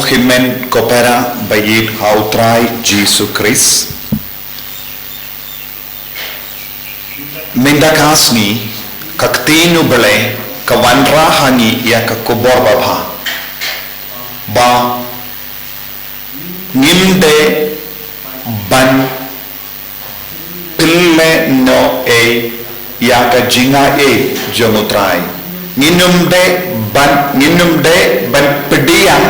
himen kopera bayit hautrai Jesu Christ. Mendakasni kaktinu bele kawanrahani ya kakubor babha. Ba ngimde ban tille no e ya ka jinga e jomutrai. Nginumde ban pediang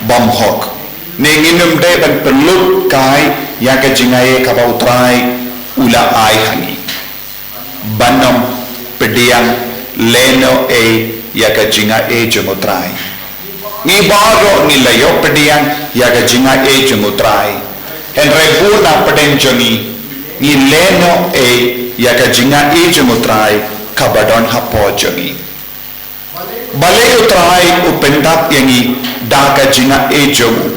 bom hok. Ne nginumde ban pelut kai ya ka jinga e kabautrai ula ai hani. Banom pediang leno e ya ka jinga e jomutrai. Ni baro ni layo pediang ya ka jinga e jomutrai. Henry puna peden joni ni leno e ya ka jinga e jomutrai kabadon hapo joni. Bale utrai upendap yangi daka jinga e jomu.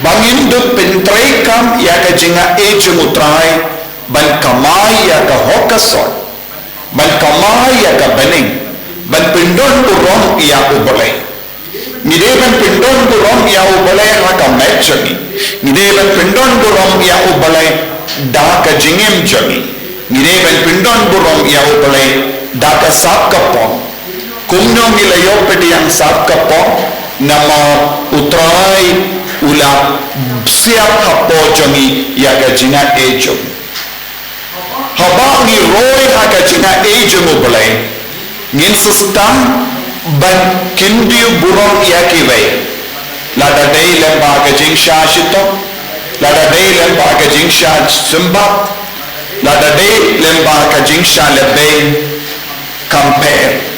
Bangin du pentrai kam ya ka jinga e jomutrai ban kamai ya ka hokasot. Ban kamai ya ka bening. Ban pindon urong ya ubole. Ngide ban pindon urong ya ubole haka mechoni. Ngide ban pindon urong ya ubole daka jingim joni. Ngide ban pindon urong ya ubole daka sap kapong. Kumno nilayo pedi yang sap kapong nama utrai ula siap hapo joni ya ka jinga e joni. Haba ni roy haka jinga e joni boleh. Ngin sistam ban kindiu burong ya kiwei. Lada day lemba ka jing shashito. Lada day lemba ka jing shashimba. Lada day lemba ka jing shalebe compare.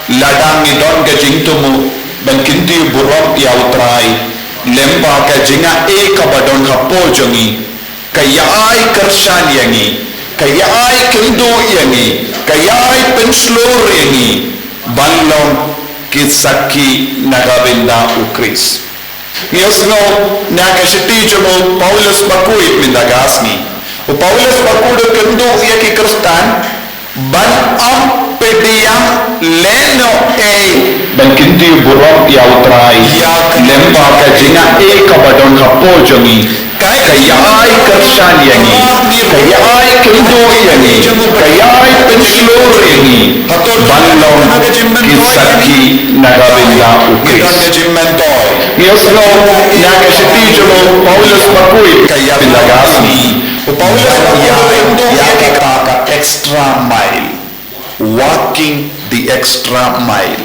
Ladang idon ka jing tumu ban kindiu burong ya utrai. Lemba ka jinga e kabadon hapo jongi. Kayai kershan yangi. Kayai kendo yangi. Kayai penslor yangi. Banlong kisaki nagabinda ukris. Yasno nakashiti jomo Paulus bakuit mindagasni. O Paulus bakudo kendo yaki kristan ban am pediang leno e ban kinti burong ya utrai ya lemba ka jinga e kabadon hapo jongi kayai kershan yangi kayai kendo yangi kayai penslor yangi banlong kisaki nagabinda ukris yasno nakashiti jomo Paulus bakuit kaya bindagasni o Paulus ya kaka extra mile, walking the extra mile.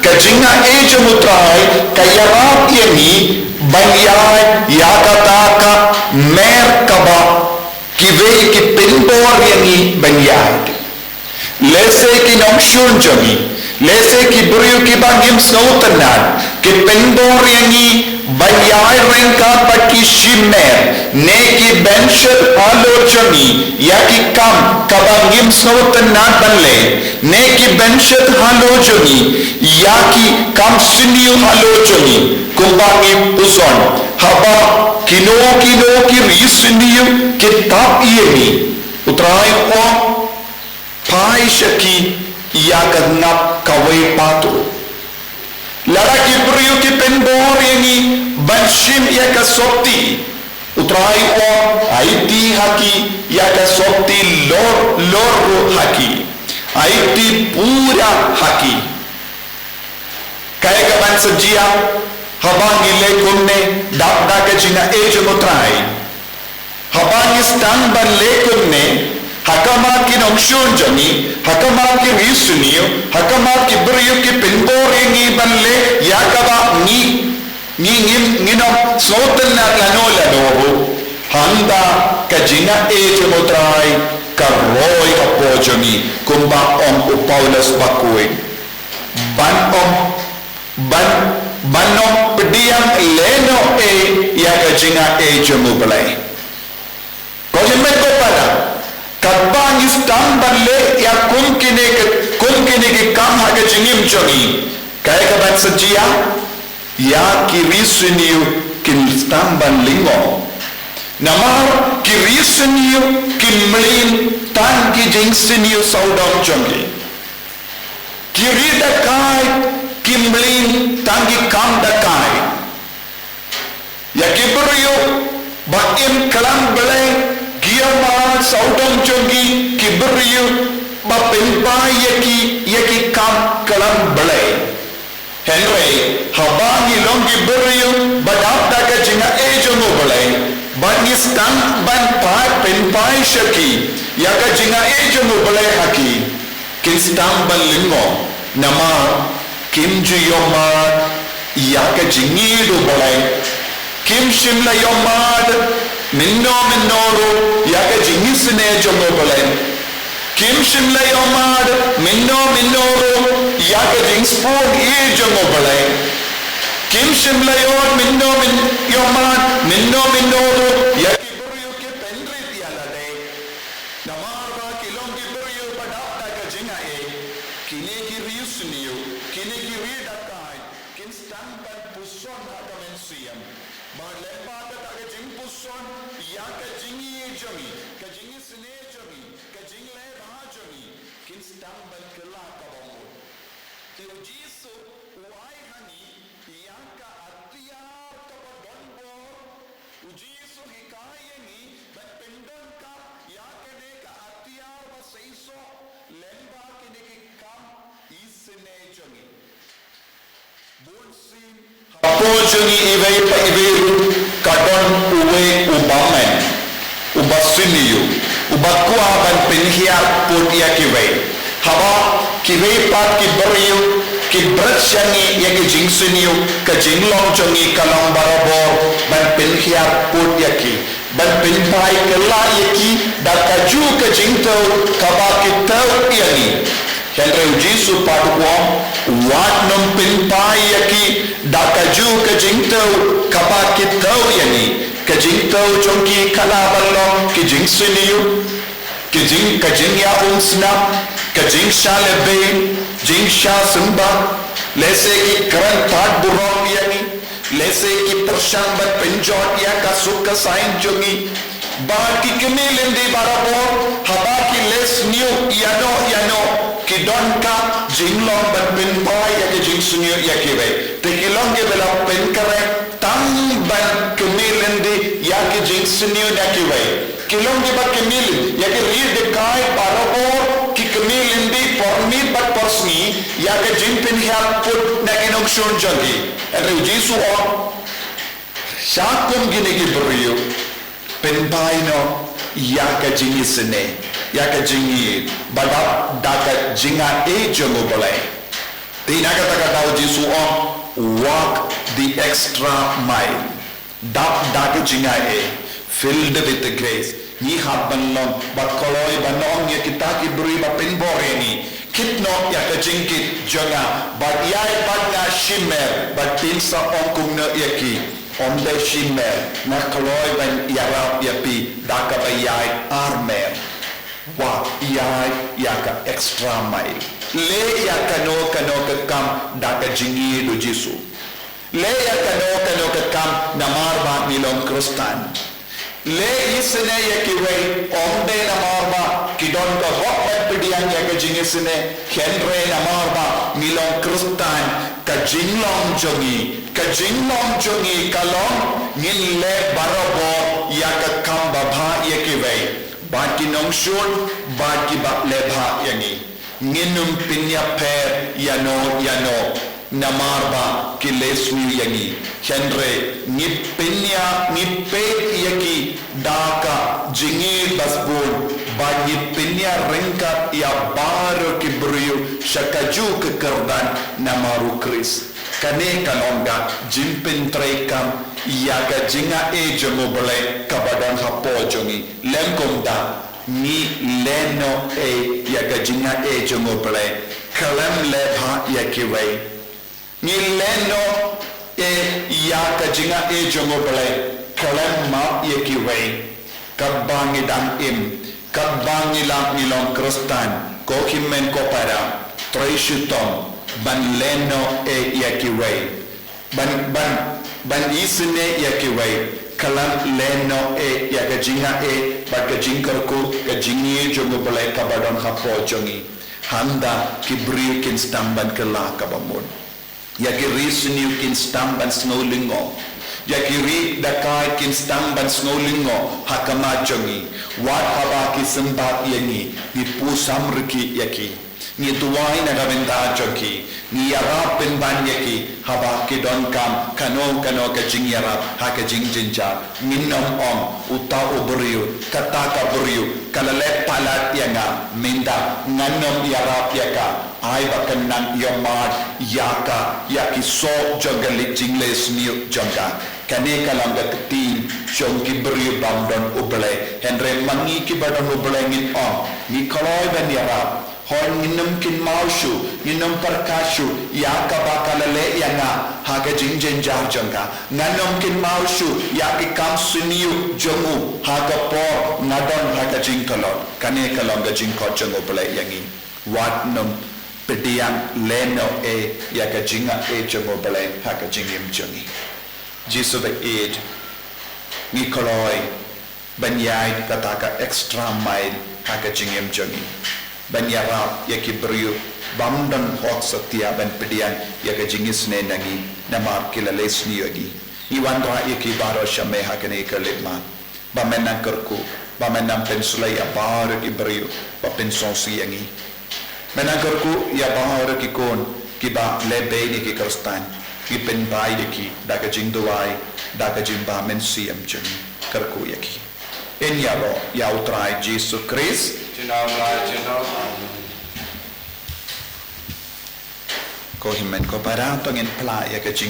Kajinga eja mutrai kayarap yani banyai yakataka merkaba kive ki pinbor yani banyai. Lese ki namshun jami, lese ki buriu ki bangim snowtanan, ki pinbor yani banyai rengka paki shimer, ne ki benshel halojami, ya ki kam kabangim snowtanan banle, ne ki benshel halojami, ya ki kam siniu halojami, kumbangi puson, haba kino ki risiniu ki tap iemi, utrai o pai shaki ya kadnap kawai patu. Lara ki buriu ki penbor yani banshim ya ka sopti. Utrai o aiti haki ya ka sopti lor haki. Aiti pura haki. Kaya ka ban sajia habangi le kunne dapda ka jina ejo mutrai. Habangi stand ban le kunne hakama ki namshun jani hakama ki risuniyo hakama ki buriyu ki pinbor yangi banle yakaba ni nom sotan na lano handa kajina eje mutrai karoi kapojoni kumba om Paulus bakui banom pediang leno e ya kajina eje mubalai kojimet ko pada kadbang istam banle ya kumkine ke kam haga jingim jongi kaya kaban sajia ya kirisuniu kinstam ban lingo namar kirisuniu kimlin tan ki jingsiniu saudam jongi kirida kai kimlin tan ki kam da kai ya kibrio ba im kalam bele giama saudam jongi kibrio ba pempa yaki kam kalam bele henry habangi longi brio ba dapta ka jinga ejono bele ba nistan ban pa pempa shaki yaka jinga ejono bele haki kinstam ban lingo nama kimju yomad yaka jingi do bele kim shimla yomad minnoru yaka jingi sine jono bele kim shimla yomad minnoru yaka jing spoon e jono bele kim shimla yomad minnoru yaka buriyo ke pendri tiala de namarba kilongi buriyo badapta ka jinga e kine ki riusniyo kine ki ridakai kin stampan puson hakamen siyam ba lepa ta ka jing puson yaka jingi jomi ka jingi sine jomi ka jingle ba jomi kin stampan kala ka bomo te jisu wai hani yaka atiyar ka bodonbo jisu hikayeni ba pendon ka yaka de ka atiyar ba seiso lemba kine ki kam isne jomi bonsin apojoni iveru kadon uwe ubamen ubasiniyo ubakwa ban penhia podia kiwe haba kiwe pat kibariyo kibrachani yake jingsiniyo ka jinglong jongi kalong barabor ban penhia podia ki ban penpai kala yaki dakaju ka jingto kaba kitau yani henry jisu patwa wat nom penpai yaki dakaju ka jingto kaba kitau yani ka jingto jongi kala ballo ki jingsiniyo kajing ya unsna kajing shalebe jing sha sumba lese ki karan thad burom yani lese ki pershambat penjot ya kasuka sain jongi ba ki kemilindi barabo haba ki les new yano ki don ka jinglong ban pen boy ya ki jing sunyo ya ki ve te kilong ke bela pen kare tam ban kemilindi ya ki jing sunyo ya ki ve kilong ke ba kemilin ya ki ri de kai barabo ki kemilindi porni bat persni ya ki jing pen ya put na inok shon jongi and jisu on shakum gine ki brio penbaino yaka jingi sene yaka jingi badap daka jinga e jongo bole tina kata kata jisu on walk the extra mile daka jinga e filled with the grace ni habanlon bakoloi banong ya kita ki beri ba penboreni kitno yaka jingi jonga but yai badna shimmer but pinsa on kumno yaki on the shimmer na kaloi ban yarap yapi daka bayai armer wa yai yaka extra mile le yaka no ka kam daka jingi do jisu le yaka no ka kam namar ba milon krustan le isne yaki wei onde namar ba kidon ka hot pidian yaka jingi sne henre namar ba milon krustan ka jinglong jongi kalong ngin le barobo yaka kamba bha yaki wei baki nong shun baki ba le bha yani nginum pinya per yano namarba ki lesmi yani henre ni pinya ni pe yaki daka jingi basbon ba ni pinya rinka ya baro ki brio shakaju ke kardan namaru kris kane kalonga jimpin trekam yaga jinga e jomo bole kabadan hapo jongi lemkomda ni leno e yaga jinga e jomo bole kalam lebha yakiwe ni leno e yaga jinga e jomo bole kalam ma yakiwe kabangi dam im kabangi lam milon krustan ko kimmen ko para treishutom ban leno e yakiwe ban isne yakiwe kalam leno e yakajinga e bakajinkarku kajingi jogo bole kabadon hapo jongi handa kibri kin stamban kala kabamon yakirisni kin stamban snowlingo yakiri dakai kin stang ban snolingo hakama jongi wat haba ki sembat yangi di pusam riki yaki ni tuwai na gavenda jongi ni yarap ben ban yaki haba ki don kam kano ka jing yarap ha ka jing jinja minnom om uta uburiu kata ka buriu kalale palat yanga minda nannom yarap yaka ai bakanang yomad yaka yaki so jogali jingles niu jonga kane kalanga ketin jongki beriu bamdon ubele henre mangi ki badon ubele ngin on ni kaloi ben yarap hon nginum kin maushu nginum perkashu yaka bakalale yanga haga jingjen jar jonga nanom kin maushu yaki kam suniu jongu haga po nadon haga jingkolot kane kalanga jingkot jongo ubele yangi wat nom pediang leno yaka jinga jongo ubele haga jingim jongi jisu be ni koloi banyai kataka extra mile haga jingim jongi banyarap yaki beriu bamdan hot setia ban pedian yaka jingis ne nangi namar kilales ni yogi iwandra yaki baro shame hakane kalema bamenan kerku bamenan pensulai abar ki beriu bapen sonsi yangi menangkerku ya bahar ki kon ki ba lebe ni ki kristan ki pen bai ki daga jing duai daga jing ba men siam jing kerku yaki en yaro ya utrai Jesus Christ ko himen ko para tongin pla ya ka jing